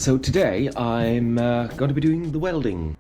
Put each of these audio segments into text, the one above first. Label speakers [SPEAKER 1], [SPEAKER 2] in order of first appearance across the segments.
[SPEAKER 1] So today I'm going to be doing the welding.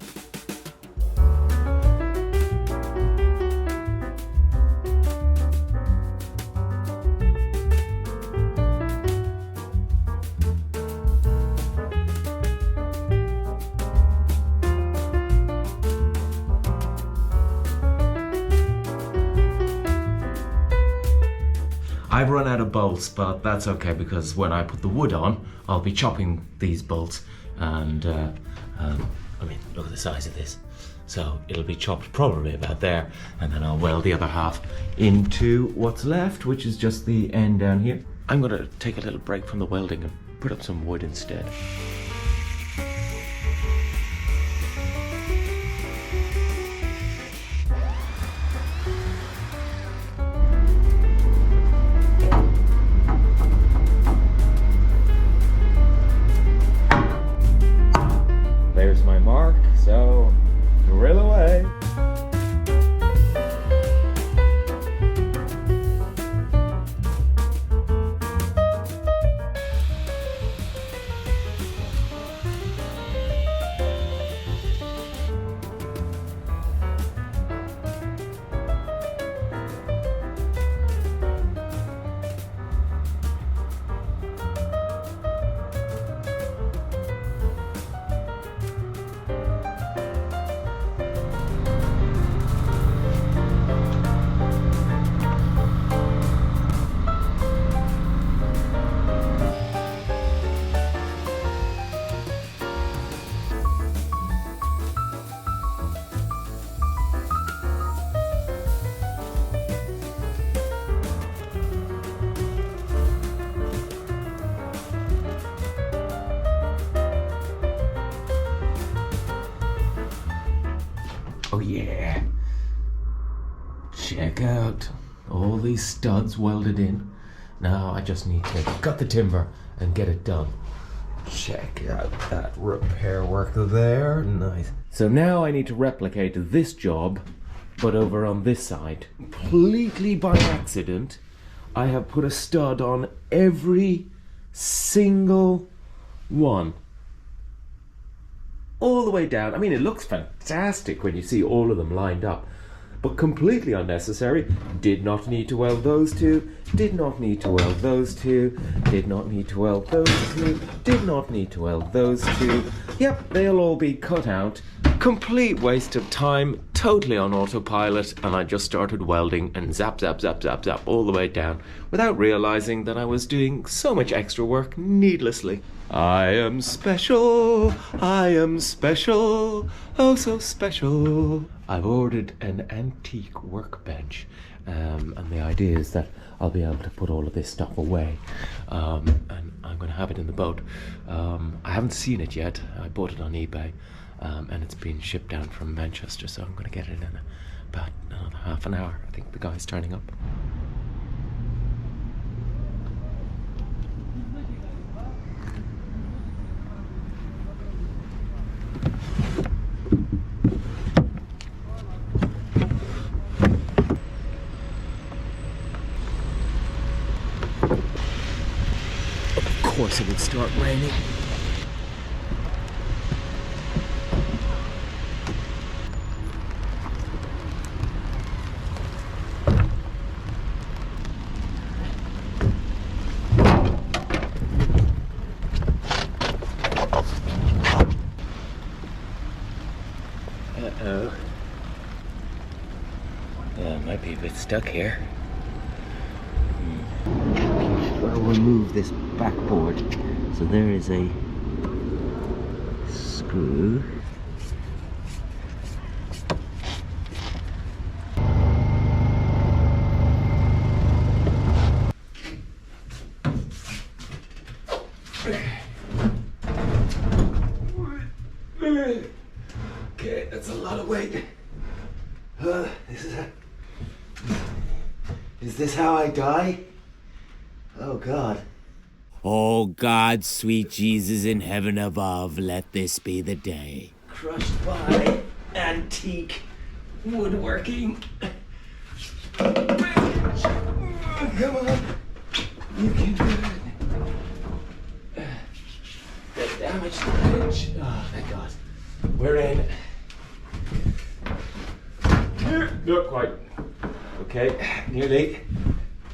[SPEAKER 1] I've run out of bolts, but that's okay because when I put the wood on, I'll be chopping these bolts and I mean, look at the size of this. So it'll be chopped probably about there, and then I'll weld the other half into what's left, which is just the end down here. I'm gonna take a little break from the welding and put up some wood instead. There's my mark, so drill away. Oh yeah, check out all these studs welded in. Now I just need to cut the timber and get it done. Check out that repair work there, nice. So now I need to replicate this job, but over on this side. Completely by accident, I have put a stud on every single one. All the way down. I mean, it looks fantastic when you see all of them lined up, but completely unnecessary. Did not need to weld those two, did not need to weld those two, did not need to weld those two, did not need to weld those two. Yep, they'll all be cut out. Complete waste of time, totally on autopilot, and I just started welding and zap, zap, zap, zap, zap all the way down without realizing that I was doing so much extra work needlessly. I am special, oh so special. I've ordered an antique workbench, and the idea is that I'll be able to put all of this stuff away, and I'm going to have it in the boat. I haven't seen it yet. I bought it on eBay, and it's been shipped down from Manchester, so I'm going to get it in about another half an hour. I think the guy's turning up. Of course it would start raining. Uh-oh. Might be a bit stuck here. I'll remove this backboard. So there is a screw. Okay, that's a lot of weight. Is this how I die? Oh God.
[SPEAKER 2] Oh God, sweet Jesus in heaven above, let this be the day.
[SPEAKER 1] Crushed by antique woodworking. Come on. You can do it. The damage We're in. Not quite. Okay, nearly.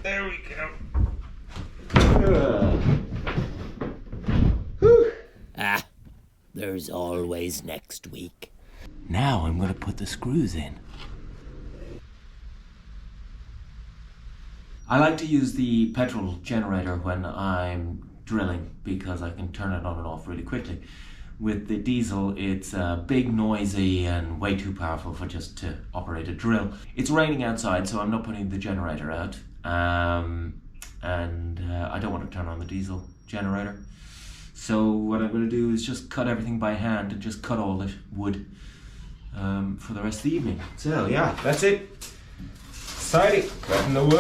[SPEAKER 1] There we go. Whew.
[SPEAKER 2] There's always next week. Now I'm going to put the screws in.
[SPEAKER 1] I like to use the petrol generator when I'm drilling because I can turn it on and off really quickly. With the diesel, it's big, noisy, and way too powerful for just to operate a drill. It's raining outside, so I'm not putting the generator out. And I don't want to turn on the diesel generator. So what I'm going to do is just cut everything by hand and just cut all the wood for the rest of the evening. So yeah, that's it. Exciting. Cutting the wood.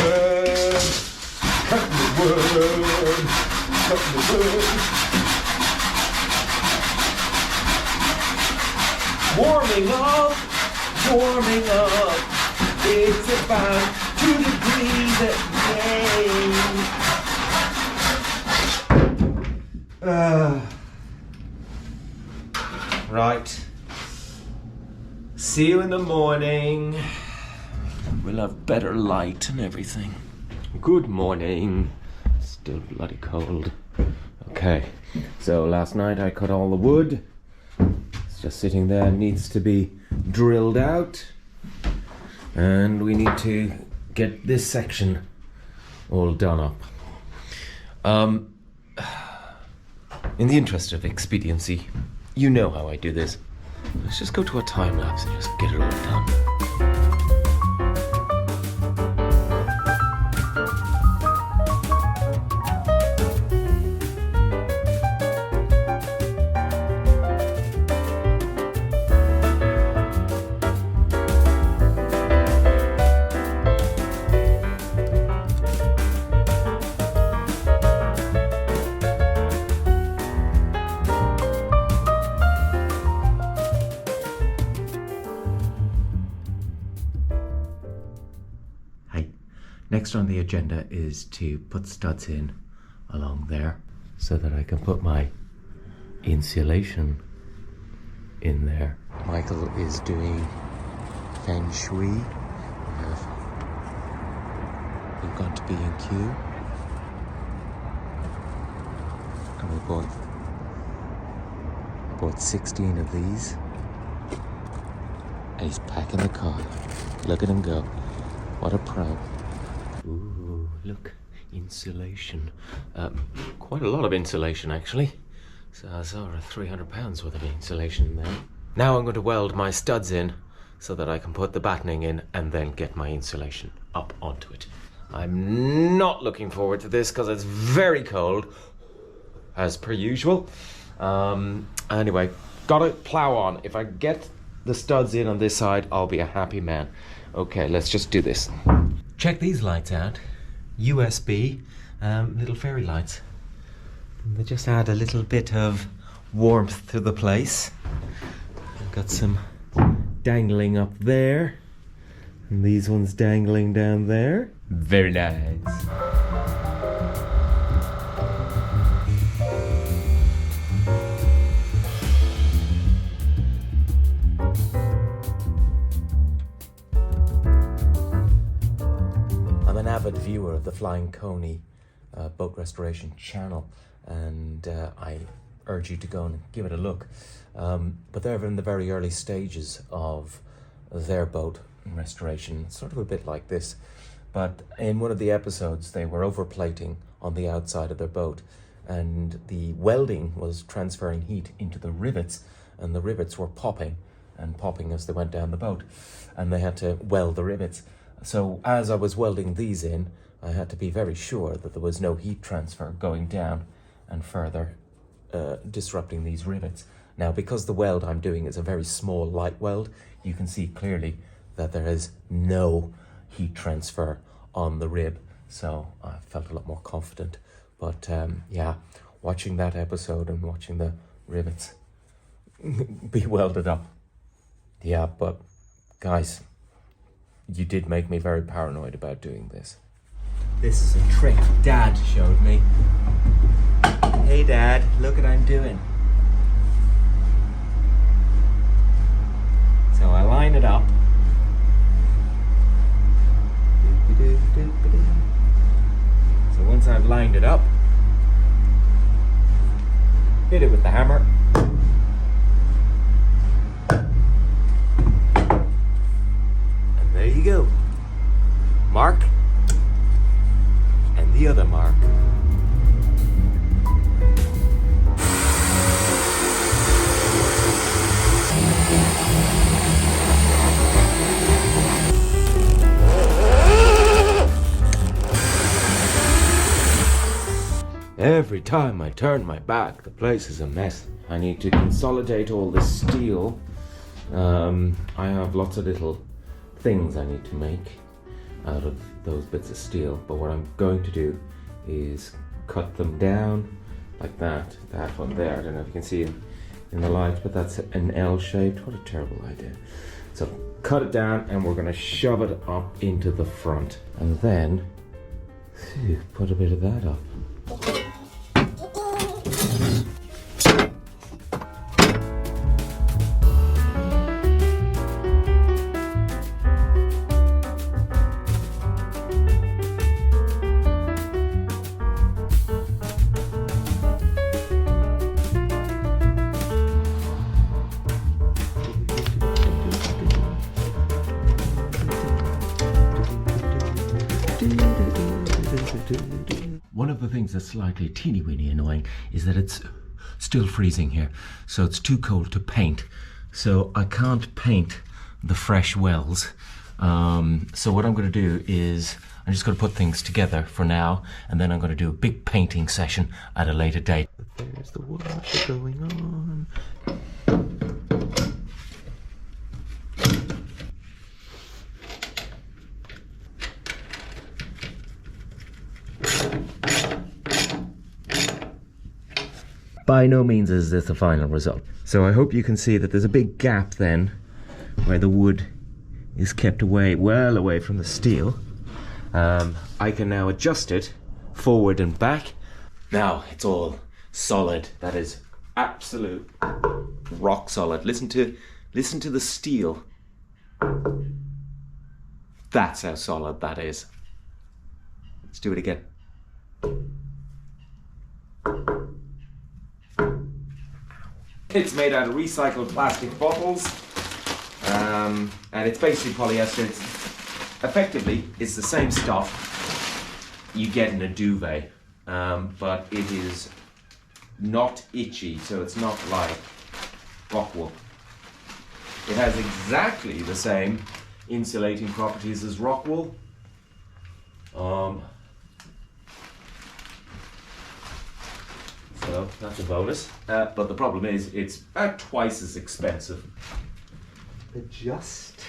[SPEAKER 1] Cutting the wood. Cutting the wood. Warming up. Warming up. It's about 2 degrees at day. Right. See you in the morning. We'll have better light and everything. Good morning. Still bloody cold. Okay. So last night I cut all the wood. It's just sitting there. Needs to be drilled out. And we need to get this section all done up. In the interest of expediency, you know how I do this. Let's just go to a time lapse and just get it all done. Next on the agenda is to put studs in along there so that I can put my insulation in there. Michael is doing feng shui. We've gone to B&Q and we bought 16 of these and he's packing the car. Look at him go. What a pro. Ooh, look, insulation. Quite a lot of insulation, actually. So that's over £300 worth of insulation in there. Now I'm going to weld my studs in so that I can put the battening in and then get my insulation up onto it. I'm not looking forward to this because it's very cold, as per usual. Anyway, gotta plow on. If I get the studs in on this side, I'll be a happy man. Okay, let's just do this. Check these lights out. USB, little fairy lights. They just add a little bit of warmth to the place. I've got some dangling up there, and these ones dangling down there. Very nice. I'm an avid viewer of the Flying Coney boat restoration channel, and I urge you to go and give it a look. But they're in the very early stages of their boat restoration, sort of a bit like this. But in one of the episodes, they were overplating on the outside of their boat, and the welding was transferring heat into the rivets, and the rivets were popping as they went down the boat, and they had to weld the rivets. So as I was welding these in, I had to be very sure that there was no heat transfer going down and further disrupting these rivets. Now, because the weld I'm doing is a very small light weld, you can see clearly that there is no heat transfer on the rib. So I felt a lot more confident. But yeah, watching that episode and watching the rivets be welded up. Yeah, but guys, you did make me very paranoid about doing this. This is a trick Dad showed me. Hey Dad, look what I'm doing. So I line it up. So once I've lined it up, hit it with the hammer. And there you go. Mark. And the other mark. Every time I turn my back, the place is a mess. I need to consolidate all this steel. I have lots of little things I need to make out of those bits of steel, but what I'm going to do is cut them down like that. That one there, I don't know if you can see in the light, but that's an L shaped. What a terrible idea. So cut it down and we're going to shove it up into the front, and then put a bit of that up. One of the things that's slightly teeny-weeny annoying is that it's still freezing here, so it's too cold to paint. So I can't paint the fresh wells. So what I'm going to do is I'm just going to put things together for now, and then I'm going to do a big painting session at a later date. But there's the washer going on. By no means is this the final result. So I hope you can see that there's a big gap then where the wood is kept away, well away from the steel. I can now adjust it forward and back. Now it's all solid. That is absolute rock solid. Listen to the steel. That's how solid that is. Let's do it again. It's made out of recycled plastic bottles, and it's basically polyester. It's effectively it's the same stuff you get in a duvet, but it is not itchy, so it's not like rock wool. It has exactly the same insulating properties as rock wool. So that's a bonus, but the problem is it's about twice as expensive. Adjust.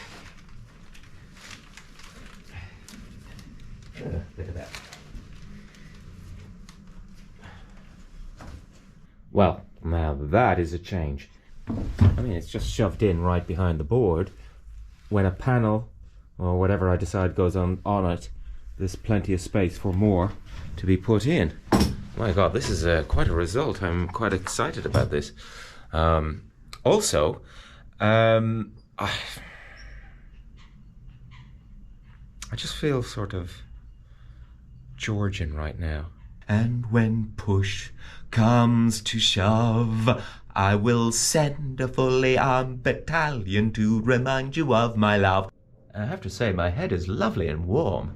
[SPEAKER 1] Look at that. Well, now that is a change. I mean, it's just shoved in right behind the board. When a panel or whatever I decide goes on it, there's plenty of space for more to be put in. My God, this is quite a result. I'm quite excited about this. Also, I just feel sort of Georgian right now. And when push comes to shove, I will send a fully armed battalion to remind you of my love. I have to say, my head is lovely and warm.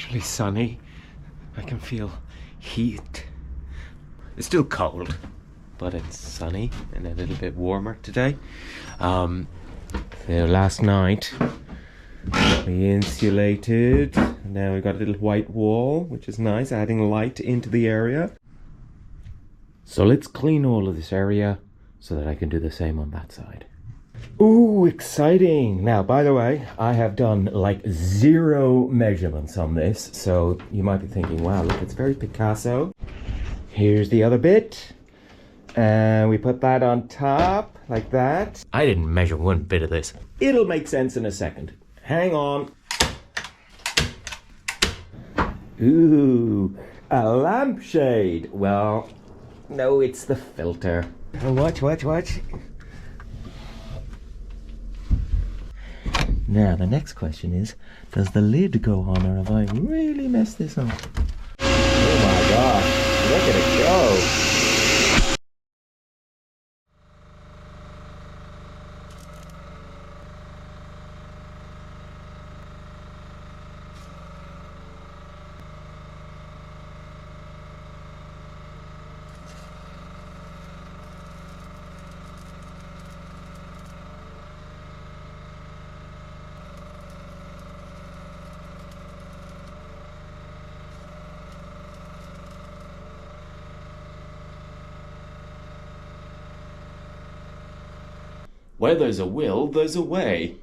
[SPEAKER 1] actually sunny. I can feel heat. It's still cold, but it's sunny and a little bit warmer today. So last night we insulated. Now we've got a little white wall, which is nice, adding light into the area. So let's clean all of this area so that I can do the same on that side. Ooh, exciting! Now, by the way, I have done like 0 measurements on this, so you might be thinking, wow, look, it's very Picasso. Here's the other bit, and we put that on top, like that. I didn't measure one bit of this. It'll make sense in a second. Hang on. Ooh, a lampshade. Well, no, it's the filter. Oh, watch. Now, the next question is, does the lid go on, or have I really messed this up? Oh my gosh, look at it go! Where there's a will, there's a way.